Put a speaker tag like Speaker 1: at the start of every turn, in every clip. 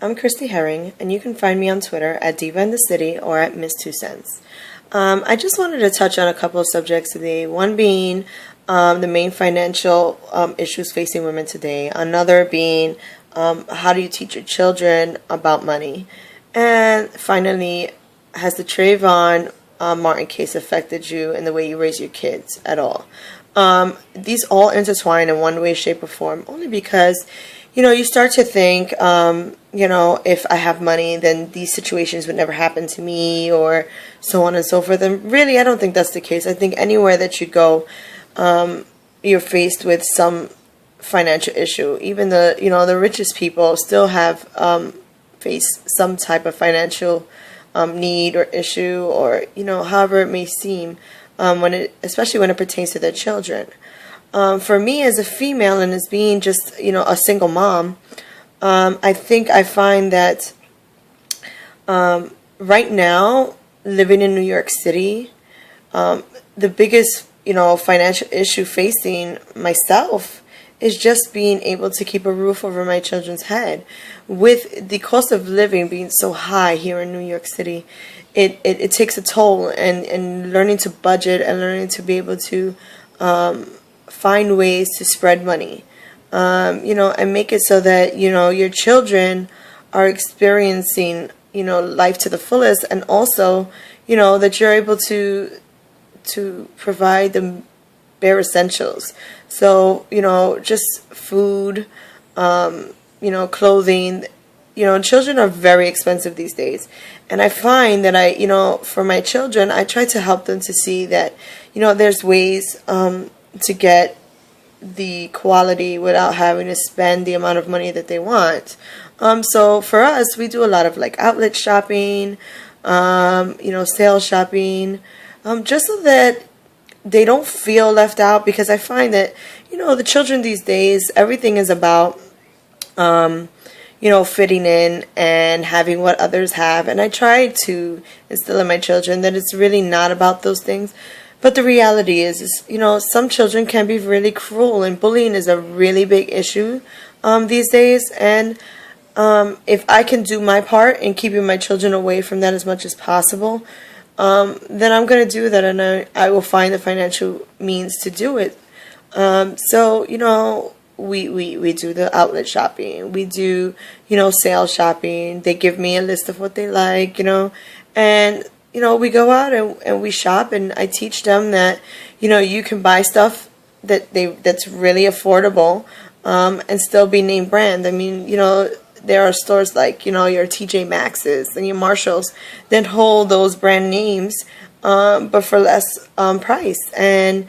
Speaker 1: I'm Christy Herring, and you can find me on Twitter at Diva in the City or at Miss Two Cents. I just wanted to touch on a couple of subjects today. One being the main financial issues facing women today. Another being how do you teach your children about money? And finally, has the Trayvon Martin case affected you in the way you raise your kids at all? These all intertwine in one way, shape, or form, only because, you start to think, if I have money, then these situations would never happen to me, or so on and so forth. And really, I don't think that's the case. I think anywhere that you go, you're faced with some financial issue. Even the richest people still have face some type of financial need or issue, or however it may seem, especially when it pertains to their children. For me as a female and as being just a single mom, I think I find that right now, living in New York City, the biggest financial issue facing myself is just being able to keep a roof over my children's head. With the cost of living being so high here in New York City, it takes a toll, and learning to budget and learning to be able to find ways to spread money, and make it so that, your children are experiencing, life to the fullest, and also, that you're able to provide them bare essentials. So, just food, clothing. Children are very expensive these days. And I find that for my children, I try to help them to see that, there's ways to get the quality without having to spend the amount of money that they want. So for us, we do a lot of outlet shopping, sales shopping, just so that they don't feel left out, because I find that, the children these days, everything is about, fitting in and having what others have. And I try to instill in my children that it's really not about those things. But the reality is, some children can be really cruel, and bullying is a really big issue these days. And if I can do my part in keeping my children away from that as much as possible, then I'm going to do that, and I will find the financial means to do it. So, we do the outlet shopping. We do, sales shopping. They give me a list of what they like, and we go out and we shop, and I teach them that, you can buy stuff that's really affordable, and still be name brand. I mean, there are stores like, your TJ Maxx's and your Marshalls that hold those brand names, but for less price. And,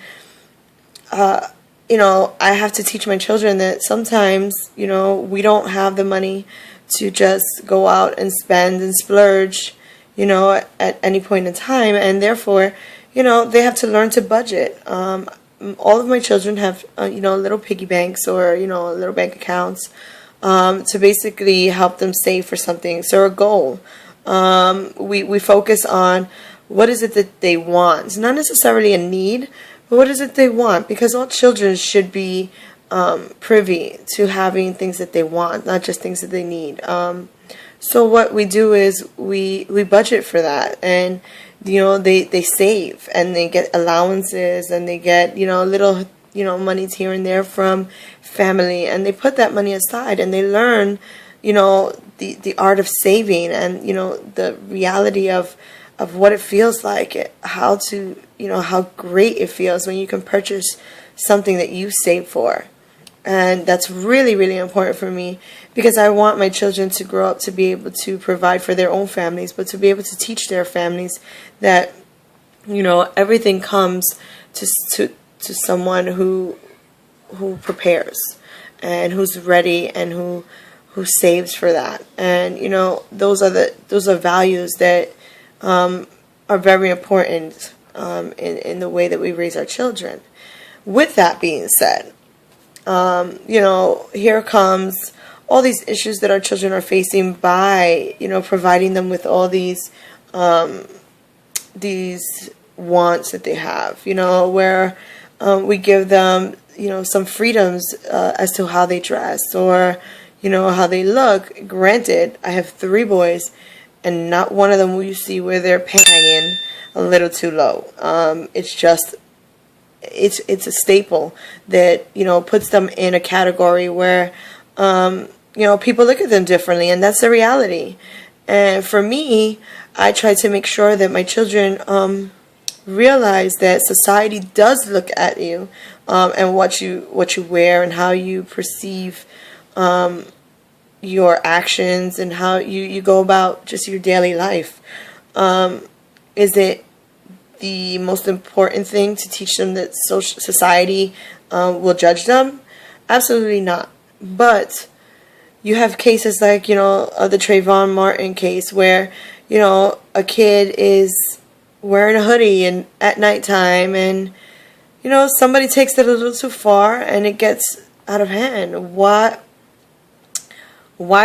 Speaker 1: I have to teach my children that sometimes, we don't have the money to just go out and spend and splurge, at any point in time. And therefore, they have to learn to budget. All of my children have, little piggy banks, or, little bank accounts, to basically help them save for something. So a goal. We focus on what is it that they want. It's not necessarily a need, but what is it they want? Because all children should be privy to having things that they want, not just things that they need. So what we do is we budget for that, and they save, and they get allowances, and they get little monies here and there from family, and they put that money aside, and they learn the art of saving, and the reality of what it feels like, how great it feels when you can purchase something that you save for. And that's really, really important for me, because I want my children to grow up to be able to provide for their own families, but to be able to teach their families that, everything comes to someone who prepares, and who's ready, and who saves for that. And, those are values that are very important in the way that we raise our children. With that being said, here comes all these issues that our children are facing by, providing them with all these wants that they have, where we give them, some freedoms as to how they dress, or, how they look. Granted, I have 3 boys, and not one of them will you see where their pants hanging a little too low. It's just, it's a staple that, puts them in a category where, people look at them differently, and that's the reality. And for me, I try to make sure that my children realize that society does look at you, and what you wear and how you perceive your actions and how you go about just your daily life. Is it the most important thing to teach them that society will judge them? Absolutely not. But you have cases like, of the Trayvon Martin case where, a kid is wearing a hoodie and at nighttime, and, somebody takes it a little too far and it gets out of hand. Why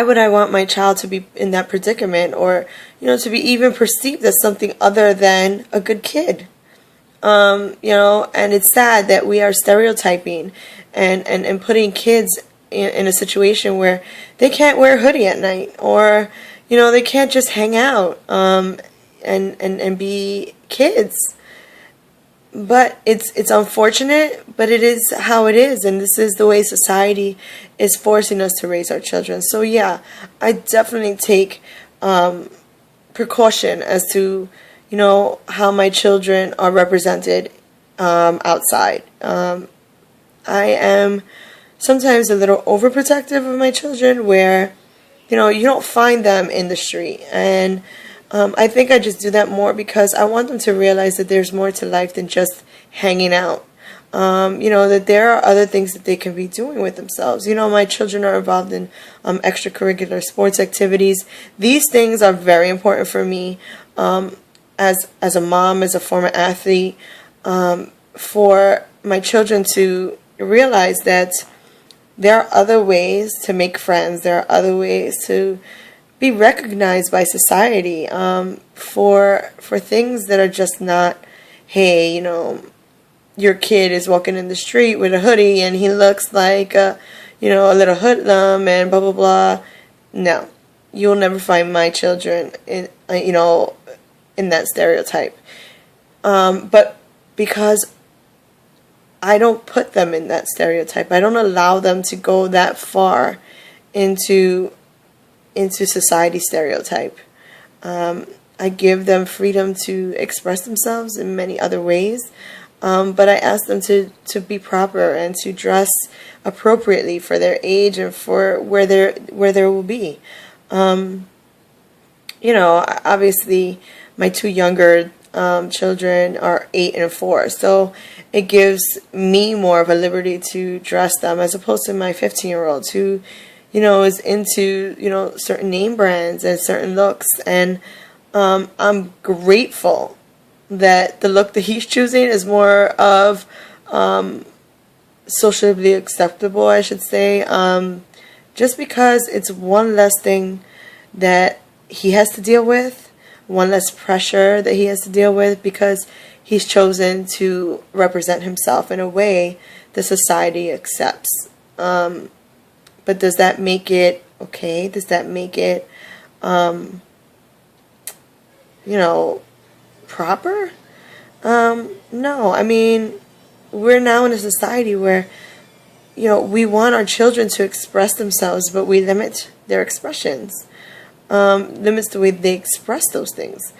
Speaker 1: would I want my child to be in that predicament, or, to be even perceived as something other than a good kid? And it's sad that we are stereotyping and putting kids in a situation where they can't wear a hoodie at night, or, they can't just hang out and be kids. But it's unfortunate, but it is how it is, and this is the way society is forcing us to raise our children. So yeah, I definitely take precaution as to, how my children are represented outside. I am sometimes a little overprotective of my children, where, you don't find them in the street. And I think I just do that more because I want them to realize that there's more to life than just hanging out. That there are other things that they can be doing with themselves. My children are involved in extracurricular sports activities. These things are very important for me as a mom, as a former athlete, for my children to realize that there are other ways to make friends. There are other ways to be recognized by society for things that are just not, hey, your kid is walking in the street with a hoodie and he looks like a little hoodlum and blah blah blah. No, you'll never find my children in that stereotype. But because I don't put them in that stereotype, I don't allow them to go that far into society stereotype. I give them freedom to express themselves in many other ways, but I ask them to be proper and to dress appropriately for their age and for where they will be. Obviously my 2 younger children are 8 and 4, so it gives me more of a liberty to dress them as opposed to my 15-year-old who is into, certain name brands and certain looks. And I'm grateful that the look that he's choosing is more of socially acceptable, I should say, just because it's one less thing that he has to deal with, one less pressure that he has to deal with, because he's chosen to represent himself in a way that society accepts. But does that make it okay? Does that make it, proper? No. I mean, we're now in a society where, we want our children to express themselves, but we limit their expressions, limits the way they express those things.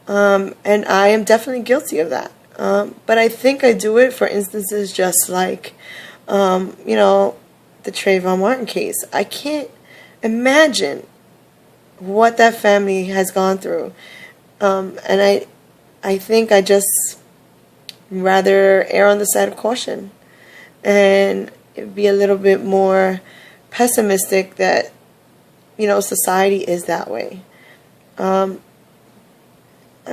Speaker 1: And I am definitely guilty of that. But I think I do it for instances just like, the Trayvon Martin case. I can't imagine what that family has gone through. And I think I just rather err on the side of caution and be a little bit more pessimistic that, society is that way. I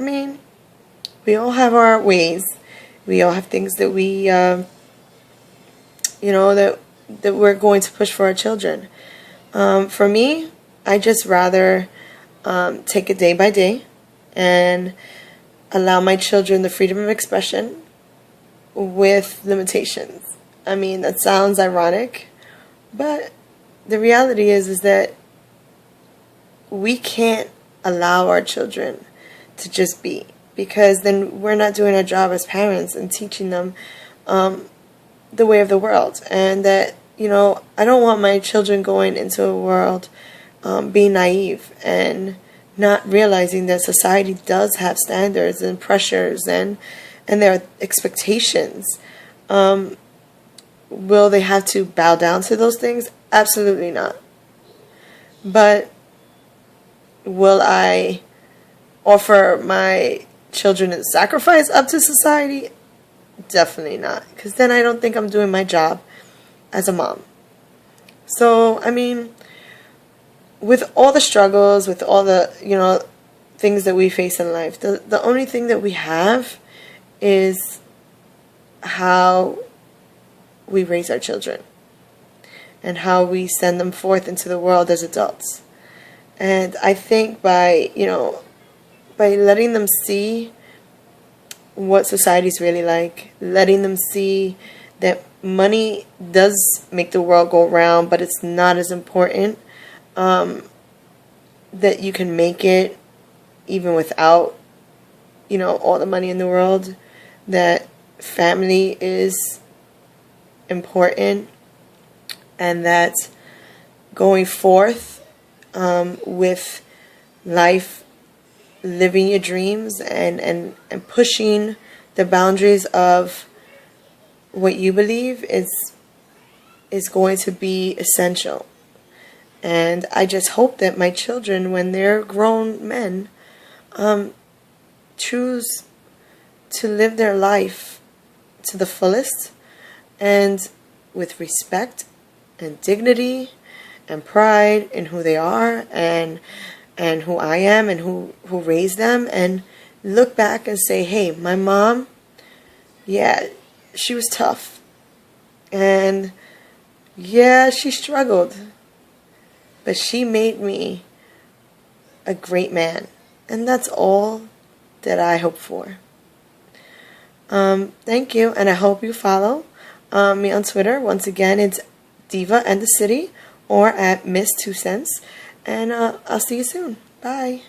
Speaker 1: mean, we all have our ways. We all have things that we, that we're going to push for our children. For me, I just rather take it day by day and allow my children the freedom of expression with limitations. I mean, that sounds ironic, but the reality is that we can't allow our children to just be, because then we're not doing our job as parents and teaching them the way of the world. And that, I don't want my children going into a world being naive and not realizing that society does have standards and pressures and there are expectations. Will they have to bow down to those things? Absolutely not. But will I offer my children in sacrifice up to society? Definitely not. Because then I don't think I'm doing my job as a mom. So, I mean, with all the struggles, with all the, things that we face in life, the only thing that we have is how we raise our children and how we send them forth into the world as adults. And I think by letting them see what society's really like, letting them see that money does make the world go round, but it's not as important, that you can make it even without, all the money in the world, that family is important, and that going forth with life, living your dreams and pushing the boundaries of what you believe is going to be essential. And I just hope that my children, when they're grown men, choose to live their life to the fullest and with respect and dignity and pride in who they are and who I am and who raised them, and look back and say, hey, my mom, yeah, she was tough, and yeah, she struggled, but she made me a great man. And that's all that I hope for. Thank you, and I hope you follow me on Twitter. Once again, it's Diva and the City, or at Miss 2 Cents. And I'll see you soon. Bye.